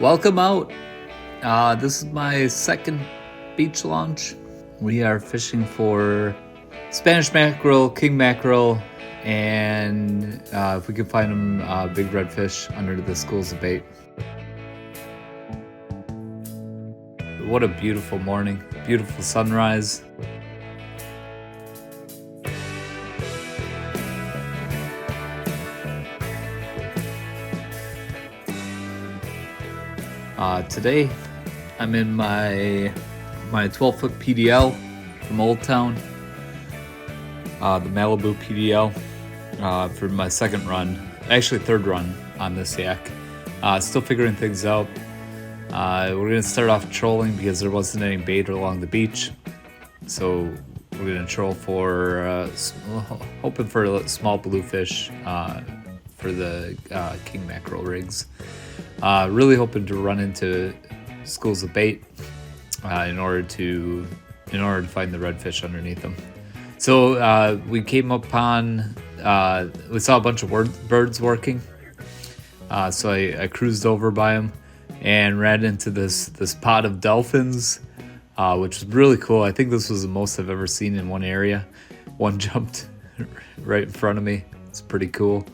Welcome out. This is my second beach launch. We are fishing for Spanish mackerel, king mackerel, and if we can find them, big redfish under the schools of bait. What a beautiful morning, beautiful sunrise. Today I'm in my 12-foot PDL from Old Town, the Malibu PDL, for my second run, actually third run on this yak. Still figuring things out. We're gonna start off trolling because there wasn't any bait along the beach, so we're gonna troll for hoping for small bluefish for the king mackerel rigs. Really hoping to run into schools of bait in order to find the redfish underneath them. So we came upon, we saw a bunch of birds working. So I cruised over by them and ran into this pod of dolphins, which was really cool. I think this was the most I've ever seen in one area. One jumped right in front of me. It's pretty cool.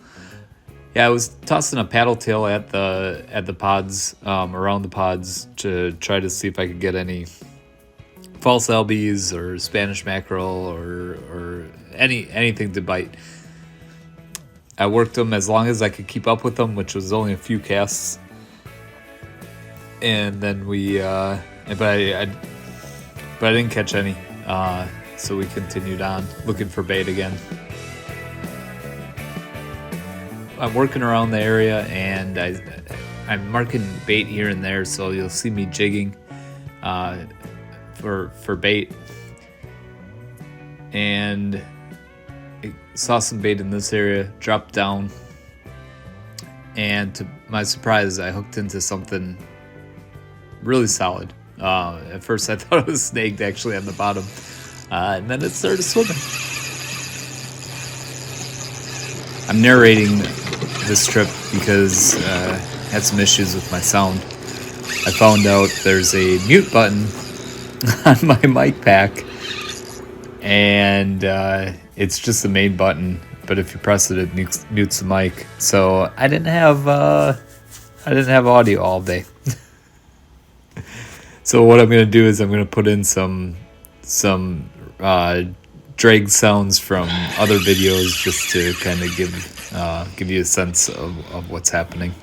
Yeah, I was tossing a paddle tail at the pods, around the pods, to try to see if I could get any false LBs or Spanish mackerel or anything to bite. I worked them as long as I could keep up with them, which was only a few casts. And then but I didn't catch any, so we continued on looking for bait again. I'm working around the area and I'm marking bait here and there, so you'll see me jigging for bait. And I saw some bait in this area, dropped down, and to my surprise, I hooked into something really solid. At first I thought it was snagged actually on the bottom, and then it started swimming. I'm narrating this trip because I had some issues with my sound. I found out there's a mute button on my mic pack, and it's just the main button, but if you press it, it mutes the mic. So I didn't have audio all day. So what I'm gonna do is I'm gonna put in some drag sounds from other videos just to kind of give you a sense of what's happening.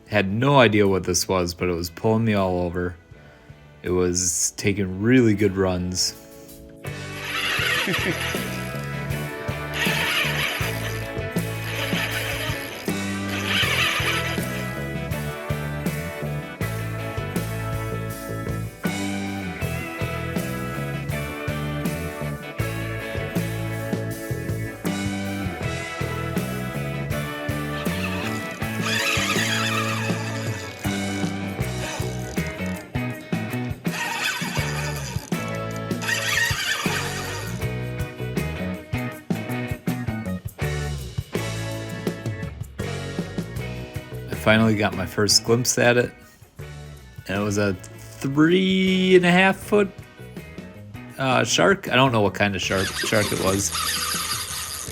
Had no idea what this was, but it was pulling me all over. It was taking really good runs. Finally got my first glimpse at it, and it was a 3.5 foot shark. I don't know what kind of shark it was,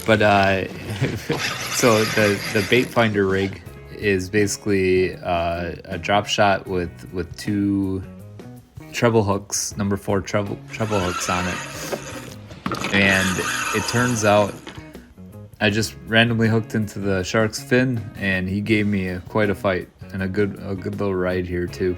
but so the bait finder rig is basically a drop shot with two treble hooks, number 4 treble hooks on it, and it turns out I just randomly hooked into the shark's fin, and he gave me quite a fight. and a good little ride here too.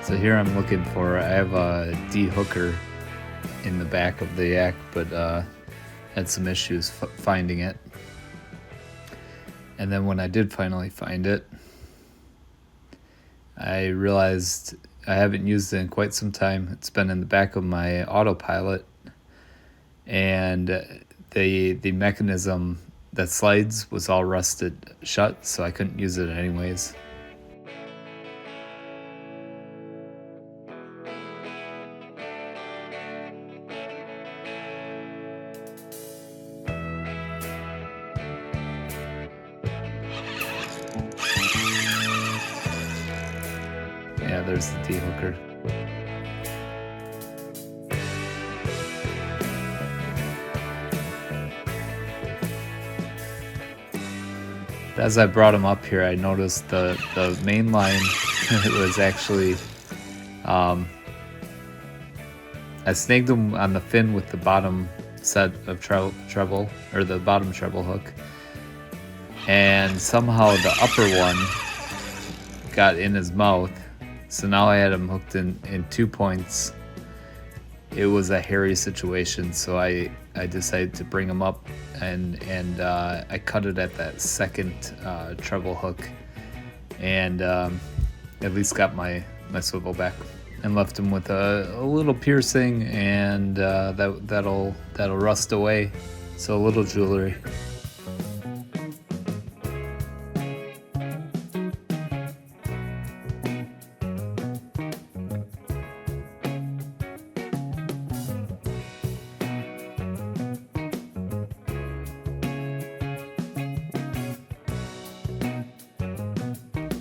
So here I'm looking for, I have a D-hooker in the back of the yak, but had some issues finding it. And then when I did finally find it, I realized I haven't used it in quite some time. It's been in the back of my autopilot, and the mechanism that slides was all rusted shut, so I couldn't use it anyways. Yeah, there's the D-hooker. As I brought him up here, I noticed the main line was actually, I snagged him on the fin with the bottom set of treble, or the bottom treble hook, and somehow the upper one got in his mouth. So now I had him hooked in 2 points. It was a hairy situation, so I decided to bring him up, and I cut it at that second treble hook, and at least got my swivel back, and left him with a little piercing, and that'll rust away. So a little jewelry.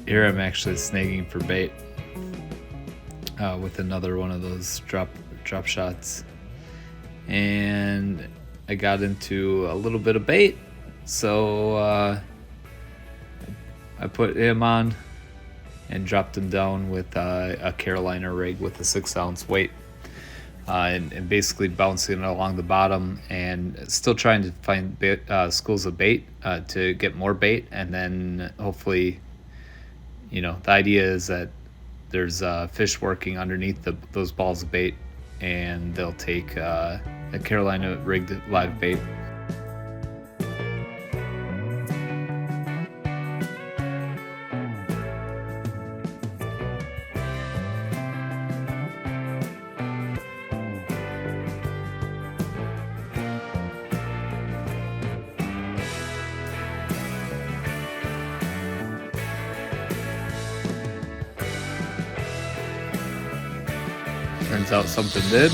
Here I'm actually snagging for bait with another one of those drop shots, and I got into a little bit of bait, so I put him on and dropped him down with a Carolina rig with a 6-ounce weight, and basically bouncing it along the bottom, and still trying to find schools of bait to get more bait, and then hopefully, you know, the idea is that there's fish working underneath those balls of bait, and they'll take a Carolina rigged live bait. Turns out something did.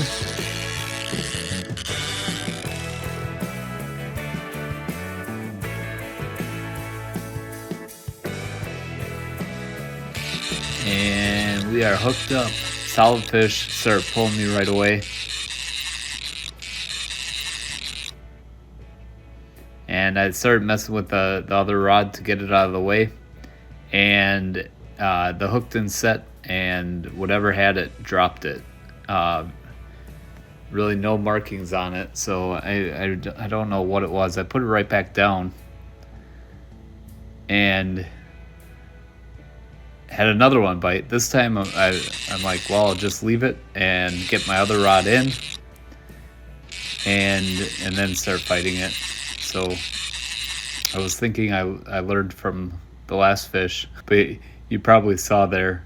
And we are hooked up. Solid fish started pulling me right away. And I started messing with the other rod to get it out of the way. And the hook didn't set, and whatever had it dropped it. Really no markings on it, so I don't know what it was. I put it right back down and had another one bite. This time I'm like, well, I'll just leave it and get my other rod in, and then start fighting it. So I was thinking I learned from the last fish, but you probably saw there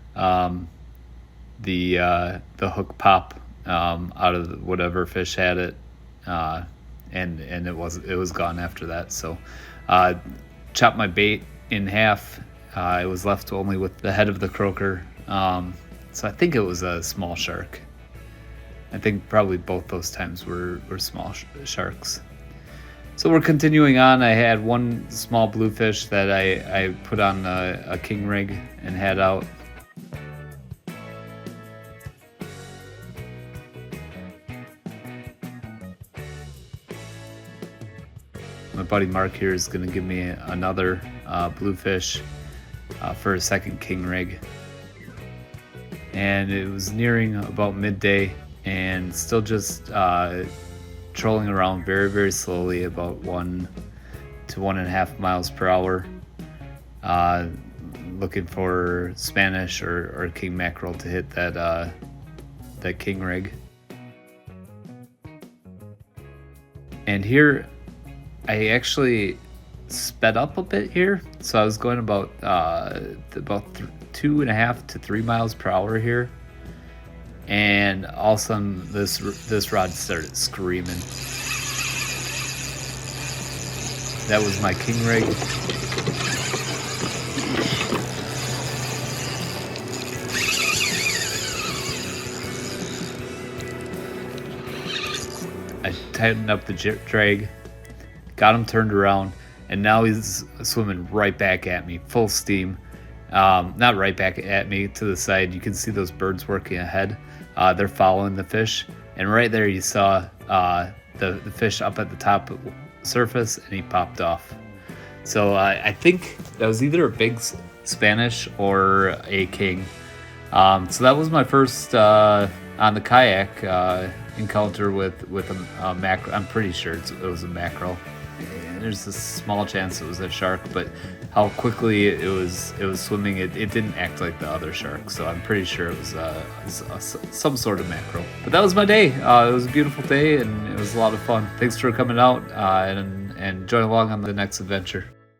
the hook pop out of whatever fish had it, and it was gone after that. So chopped my bait in half it was left only with the head of the croaker. So I think it was a small shark. I think probably both those times were small sharks. So we're continuing on. I had one small bluefish that I put on a king rig and had out. My buddy Mark here is going to give me another bluefish for a second king rig. And it was nearing about midday and still just trolling around very, very slowly, about 1 to 1.5 miles per hour, looking for Spanish or king mackerel to hit that king rig. And here I actually sped up a bit here, so I was going about 2.5 to 3 miles per hour here, and all of a sudden this rod started screaming. That was my king rig. I tightened up the jib drag, got him turned around, and now he's swimming right back at me, full steam. Not right back at me, to the side. You can see those birds working ahead. They're following the fish, and right there you saw the fish up at the top surface, and he popped off. So I think that was either a big Spanish or a king. So that was my first on the kayak encounter with a mackerel. I'm pretty sure it was a mackerel. There's a small chance it was a shark, but how quickly it was swimming, it didn't act like the other shark. So I'm pretty sure it was some sort of mackerel. But that was my day. It was a beautiful day, and it was a lot of fun. Thanks for coming out and join along on the next adventure.